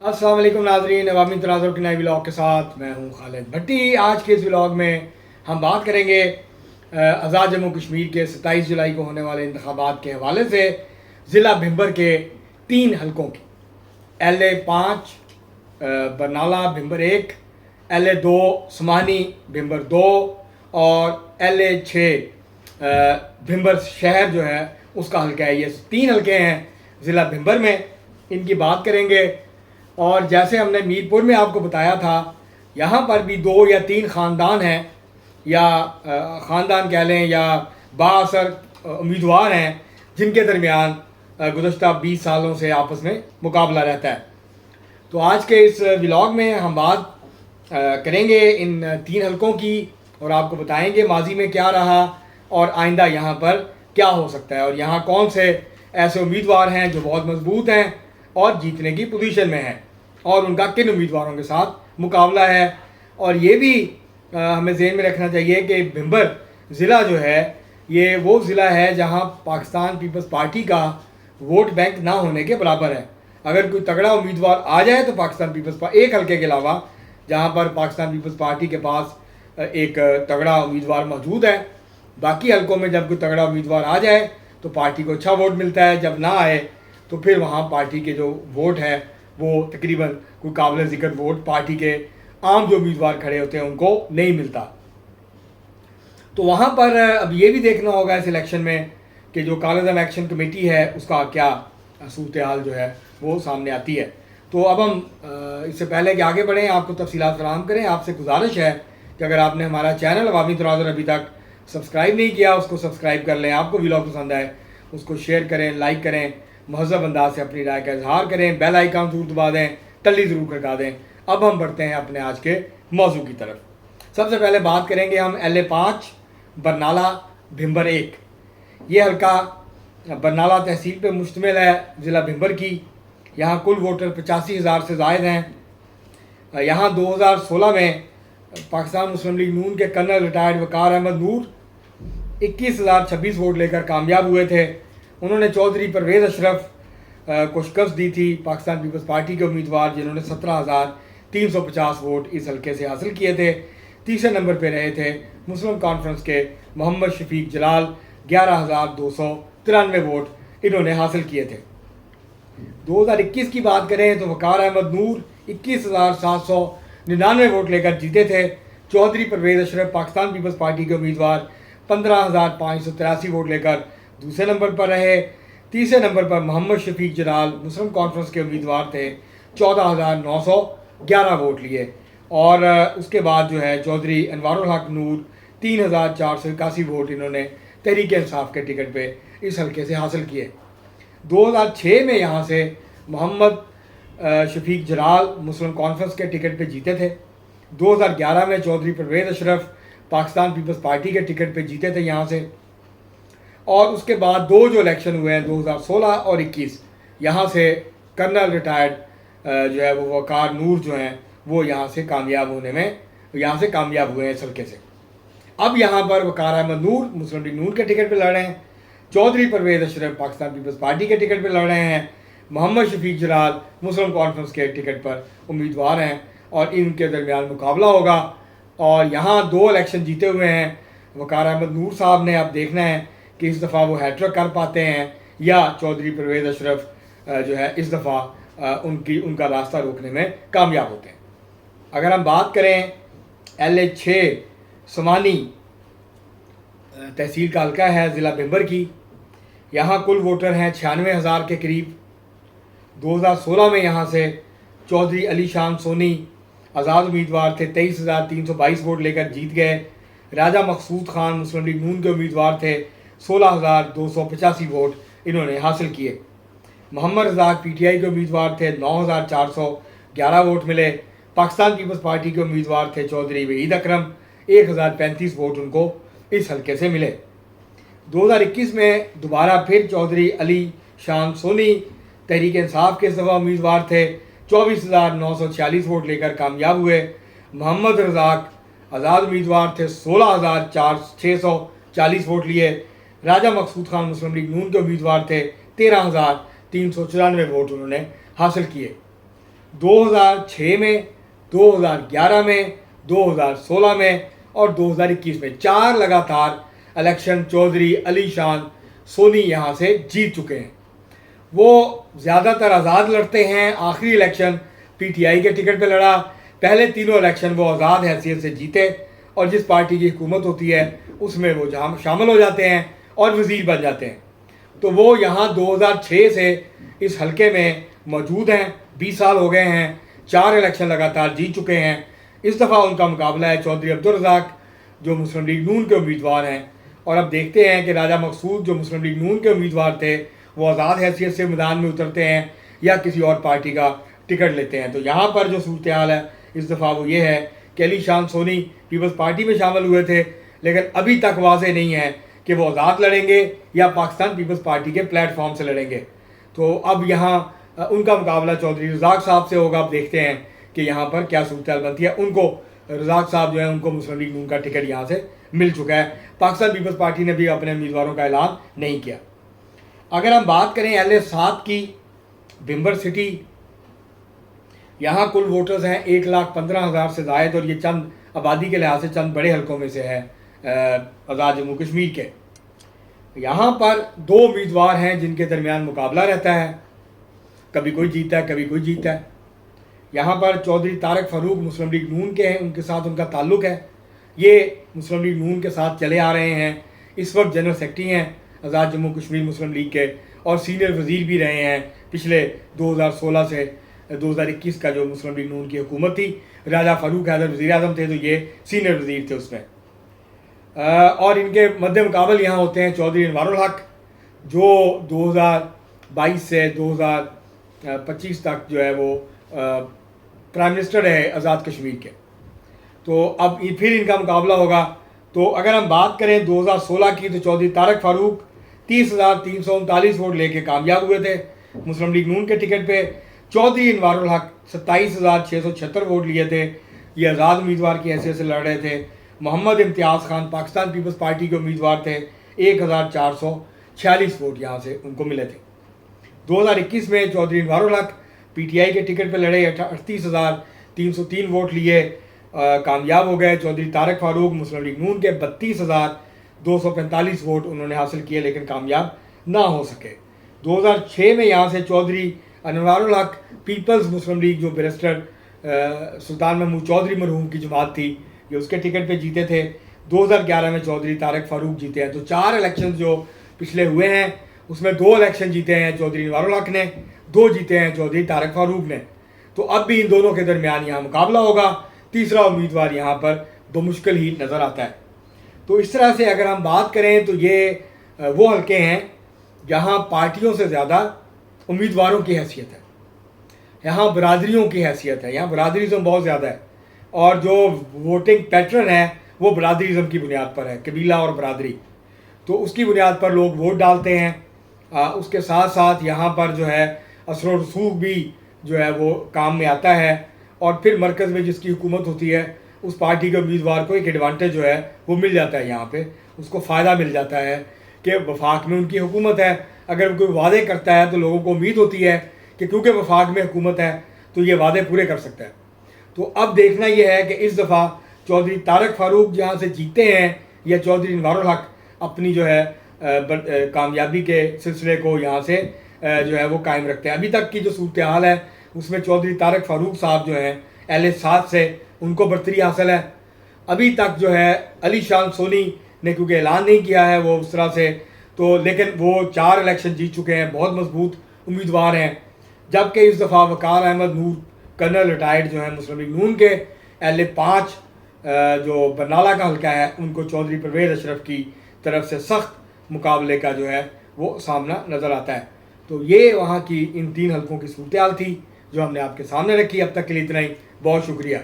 अस्सलाम वालेकुम नाजरीन, अवामी तनाज़ुर के नए व्लॉग के साथ मैं हूं खालिद भट्टी। आज के इस व्लॉग में हम बात करेंगे आज़ाद जम्मू कश्मीर के 27 जुलाई को होने वाले इंतखाबात के हवाले से ज़िला भिंबर के 3 हलकों की। LA 5 बरनाला भिंबर 1, LA 2 समानी भिंबर 2 और LA 6 भिंबर शहर जो है उसका हल्का है। ये 3 हल्के हैं ज़िला भिंबर में, इनकी बात करेंगे। और जैसे हमने मीरपुर में आपको बताया था, यहाँ पर भी 2 या 3 ख़ानदान हैं, या ख़ानदान कह लें या बाअसर उम्मीदवार हैं जिनके दरमियान गुज़श्ता 20 सालों से आपस में मुकाबला रहता है। तो आज के इस व्लॉग में हम बात करेंगे इन 3 हलकों की और आपको बताएंगे माजी में क्या रहा और आइंदा यहाँ पर क्या हो सकता है, और यहाँ कौन से ऐसे उम्मीदवार हैं जो बहुत मजबूत हैं और जीतने की पोजीशन में हैं, और उनका किन उम्मीदवारों के साथ मुकाबला है। और ये भी हमें ज़हन में रखना चाहिए कि भिंबर ज़िला जो है ये वो ज़िला है जहाँ पाकिस्तान पीपल्स पार्टी का वोट बैंक ना होने के बराबर है। अगर कोई तगड़ा उम्मीदवार आ जाए तो पाकिस्तान पीपल्स पार्टी, एक हल्के के अलावा जहाँ पर पाकिस्तान पीपल्स पार्टी के पास एक तगड़ा उम्मीदवार मौजूद है, बाकी हलकों में जब कोई तगड़ा उम्मीदवार आ जाए तो पार्टी को अच्छा वोट मिलता है, जब ना आए तो फिर वहाँ पार्टी के जो वोट है वो तकरीबन कोई काबिल ज़िक्र वोट पार्टी के आम जो उम्मीदवार खड़े होते हैं उनको नहीं मिलता। तो वहाँ पर अब ये भी देखना होगा इस इलेक्शन में कि जो कालाज़म एक्शन कमेटी है उसका क्या सूरत हाल जो है वो सामने आती है। तो अब हम इससे पहले कि आगे बढ़ें, आपको तफसीलात फराहम करें, आपसे गुजारिश है कि अगर आपने हमारा चैनल अवामी तनाज़ुर अभी तक सब्सक्राइब नहीं किया उसको सब्सक्राइब कर लें। आपको व्लॉग पसंद आए उसको शेयर करें, लाइक करें, महज़ब अंदाज से अपनी राय का इजहार करें, बेल आइकन ज़रूर दबा दें, टल्ली ज़रूर खड़का दें। अब हम बढ़ते हैं अपने आज के मौजू की तरफ। सबसे पहले बात करेंगे हम LA 5 बरनाला भिंबर 1। ये हल्का बरनाला तहसील पे मुश्तमिल है ज़िला भिंबर की। यहाँ कुल वोटर 85,000 से ज़ायद हैं। यहाँ 2016 में पाकिस्तान मुस्लिम लीग नून के कर्नल रिटायर्ड वकार अहमद नूर 21,026 वोट लेकर कामयाब हुए थे। उन्होंने चौधरी परवेज़ अशरफ को शिकस्त दी थी, पाकिस्तान पीपल्स पार्टी के उम्मीदवार, जिन्होंने 17,350 वोट इस हल्के से हासिल किए थे। तीसरे नंबर पर रहे थे मुस्लिम कॉन्फ्रेंस के मोहम्मद शफीक जलाल, 11,293 वोट इन्होंने हासिल किए थे। 2021 की बात करें तो वकार अहमद नूर 21,799 वोट लेकर जीते थे। चौधरी परवेज़ अशरफ पाकिस्तान पीपल्स पार्टी के उम्मीदवार 15,583 वोट लेकर दूसरे नंबर पर रहे। तीसरे नंबर पर मोहम्मद शफीक जलाल मुस्लिम कॉन्फ्रेंस के उम्मीदवार थे, 14,911 वोट लिए। और उसके बाद जो है चौधरी अनवारुल हक नूर 3,481 वोट इन्होंने तहरीक इंसाफ के टिकट पे इस हल्के से हासिल किए। 2006 में यहाँ से मोहम्मद शफीक जलाल मुस्लिम कॉन्फ्रेंस के टिकट पे जीते थे। 2011 में चौधरी परवेज़ अशरफ पाकिस्तान पीपल्स पार्टी के टिकट पे जीते थे यहाँ से। और उसके बाद 2 जो इलेक्शन हुए हैं 2016 और 21, यहाँ से कर्नल रिटायर्ड जो है वो वकार नूर जो हैं वो यहाँ से कामयाब हुए हैं इस हल्के से। अब यहाँ पर वकार अहमद नूर मुस्लिम लीग नून के टिकट पर लड़ रहे हैं, चौधरी परवेज़ अशरफ पाकिस्तान पीपल्स पार्टी के टिकट पर लड़ रहे हैं, मोहम्मद शफीक जलाल मुस्लिम कॉन्फ्रेंस के टिकट पर उम्मीदवार हैं और इनके दरमियान मुकाबला होगा। और यहाँ 2 इलेक्शन जीते हुए हैं वकार अहमद नूर साहब ने। अब देखना है कि इस दफ़ा वो हैट्रिक कर पाते हैं या चौधरी परवेज़ अशरफ जो है इस दफ़ा उनका रास्ता रोकने में कामयाब होते हैं। अगर हम बात करें LA 6 समानी तहसील का हल्का है ज़िला भिंबर की, यहाँ कुल वोटर हैं 96,000 के करीब। 2016 में यहाँ से चौधरी अली शान सोनी आज़ाद उम्मीदवार थे, 23,322 वोट लेकर जीत गए। राजा मकसूद खान मुस्लिम लीग नून के उम्मीदवार थे, 16,285 वोट इन्होंने हासिल किए। मोहम्मद रज़ाक PTI के उम्मीदवार थे, 9,411 वोट मिले। पाकिस्तान पीपल्स पार्टी के उम्मीदवार थे चौधरी वहीद अकरम, 1,035 वोट उनको इस हल्के से मिले। 2021 में दोबारा फिर चौधरी अली शान सोनी तहरीक इंसाफ के इस दफ़ा उम्मीदवार थे, 24,946 वोट लेकर कामयाब हुए। मोहम्मद रज़ाक आज़ाद उम्मीदवार थे, 16,640 वोट लिए। राजा मकसूद खान मुस्लिम लीग नून के उम्मीदवार थे, 13,394 वोट उन्होंने हासिल किए। 2006 में, 2011 में, 2016 में और 2021 में 4 लगातार इलेक्शन चौधरी अली शान सोनी यहाँ से जीत चुके हैं। वो ज़्यादातर आज़ाद लड़ते हैं। आखिरी इलेक्शन पीटीआई के टिकट पे लड़ा। पहले तीनों इलेक्शन वो आज़ाद हैसियत से जीते और जिस पार्टी की हुकूमत होती है उसमें वो जहाँ शामिल हो जाते हैं और वज़ीर बन जाते हैं। तो वो यहाँ 2006 से इस हलके में मौजूद हैं। 20 साल हो गए हैं, 4 इलेक्शन लगातार जीत चुके हैं। इस दफ़ा उनका मुकाबला है चौधरी अब्दुल रज़ाक जो मुस्लिम लीग नून के उम्मीदवार हैं। और अब देखते हैं कि राजा मकसूद जो मुस्लिम लीग नून के उम्मीदवार थे वो आज़ाद हैसियत से मैदान में उतरते हैं या किसी और पार्टी का टिकट लेते हैं। तो यहाँ पर जो सूरत हाल है इस दफ़ा वो ये है कि अली शान सोनी पीपल्स पार्टी में शामिल हुए थे, लेकिन अभी तक वाज़ेह नहीं है कि वो आज़ाद लड़ेंगे या पाकिस्तान पीपल्स पार्टी के प्लेटफॉर्म से लड़ेंगे। तो अब यहाँ उनका मुकाबला चौधरी रज़ाक साहब से होगा। अब देखते हैं कि यहाँ पर क्या सूरत हाल बनती है। उनको रज़ाक साहब जो है उनको मुस्लिम लीग नून का टिकट यहाँ से मिल चुका है। पाकिस्तान पीपल्स पार्टी ने भी अपने उम्मीदवारों का ऐलान नहीं किया। अगर हम बात करें LA-7 की, बिम्बर सिटी, यहाँ कुल वोटर्स हैं 1,15,000 से ज़ायद और ये चंद आबादी के लिहाज से चंद बड़े हलकों में से है आज़ाद जम्मू कश्मीर के। यहाँ पर 2 उम्मीदवार हैं जिनके दरमियान मुकाबला रहता है, कभी कोई जीता है कभी कोई जीता है। यहाँ पर चौधरी तारक फ़ारूक मुस्लिम लीग नून के हैं, उनके साथ उनका ताल्लुक़ है। ये मुस्लिम लीग नून के साथ चले आ रहे हैं। इस वक्त जनरल सेक्रेटरी हैं आज़ाद जम्मू कश्मीर मुस्लिम लीग के और सीनियर वज़ीर भी रहे हैं पिछले 2016 से 2021 का जो मुस्लिम लीग नून की हुकूमत थी। राजा फ़ारूक हैदर वज़ीर आज़म थे तो ये सीनियर वज़ीर थे उसमें। और इनके मद्दे मुकाबल यहाँ होते हैं चौधरी अनवारुल हक जो 2022 से 2025 तक जो है वो प्राइम मिनिस्टर रहे आज़ाद कश्मीर के। तो अब फिर इनका मुकाबला होगा। तो अगर हम बात करें 2016 की तो चौधरी तारक फ़ारूक 30,339 वोट लेके कामयाब हुए थे मुस्लिम लीग नून के टिकट पे। चौधरी अनवारुल हक 27,676 वोट लिए थे, ये आज़ाद उम्मीदवार की हैसियत से लड़ रहे थे। मोहम्मद इम्तियाज़ खान पाकिस्तान पीपल्स पार्टी के उम्मीदवार थे, 1,446 वोट यहाँ से उनको मिले थे। 2021 में चौधरी अनवारुल हक पीटीआई के टिकट पर लड़े, 38,303 वोट लिए, कामयाब हो गए। चौधरी तारक फ़ारूक मुस्लिम लीग नून के 32,245 वोट उन्होंने हासिल किए लेकिन कामयाब ना हो सके। 2006 में यहाँ से चौधरी अनवारुल हक पीपल्स मुस्लिम लीग जो बैरिस्टर सुल्तान महमूद चौधरी मरहूम की जमात थी ये उसके टिकट पे जीते थे। 2011 में चौधरी तारक फ़ारूक जीते हैं। तो 4 इलेक्शन जो पिछले हुए हैं उसमें 2 इलेक्शन जीते हैं चौधरी अनवारुल हक ने, 2 जीते हैं चौधरी तारक फ़ारूक ने। तो अब भी इन दोनों के दरमियान यहाँ मुकाबला होगा। तीसरा उम्मीदवार यहाँ पर बमुश्किल ही नज़र आता है। तो इस तरह से अगर हम बात करें तो ये वो हलके हैं जहाँ पार्टियों से ज़्यादा उम्मीदवारों की हैसियत है, यहाँ बरादरियों की हैसियत है, यहाँ बरादरीज़म बहुत ज़्यादा है और जो वोटिंग पैटर्न है वो बरादरीज़म की बुनियाद पर है, कबीला और बरादरी। तो उसकी बुनियाद पर लोग वोट डालते हैं। उसके साथ साथ यहाँ पर जो है असर व रसूख भी जो है वो काम में आता है और फिर मरकज़ में जिसकी हुकूमत होती है उस पार्टी के उम्मीदवार को एक एडवांटेज जो है वो मिल जाता है। यहाँ पे उसको फ़ायदा मिल जाता है कि वफाक में उनकी हुकूमत है। अगर कोई वादे करता है तो लोगों को उम्मीद होती है कि क्योंकि वफाक में हुकूमत है तो ये वादे पूरे कर सकता है। तो अब देखना यह है कि इस दफ़ा चौधरी तारक फ़ारूक जहाँ से जीते हैं या चौधरी अनवारुल हक अपनी जो है कामयाबी के सिलसिले को यहाँ से जो है वो कायम रखते हैं। अभी तक की जो सूरत हाल है उसमें चौधरी तारक फ़ारूक साहब जो हैं LA-7 से उनको बरतरी हासिल है। अभी तक जो है अली शान सोनी ने क्योंकि ऐलान नहीं किया है वो उस तरह से, तो लेकिन वो 4 इलेक्शन जीत चुके हैं, बहुत मजबूत उम्मीदवार हैं। जबकि इस दफ़ा वकार अहमद नूर कर्नल रिटायर्ड जो है मुस्लिम लीग नून के LA-5 जो बरनाला का हल्का है उनको चौधरी परवेज़ अशरफ की तरफ से सख्त मुकाबले का जो है वो सामना नज़र आता है। तो ये वहाँ की इन 3 हलकों की सूरत हाल थी जो हमने आपके सामने रखी। अब तक के लिए इतना ही, बहुत शुक्रिया।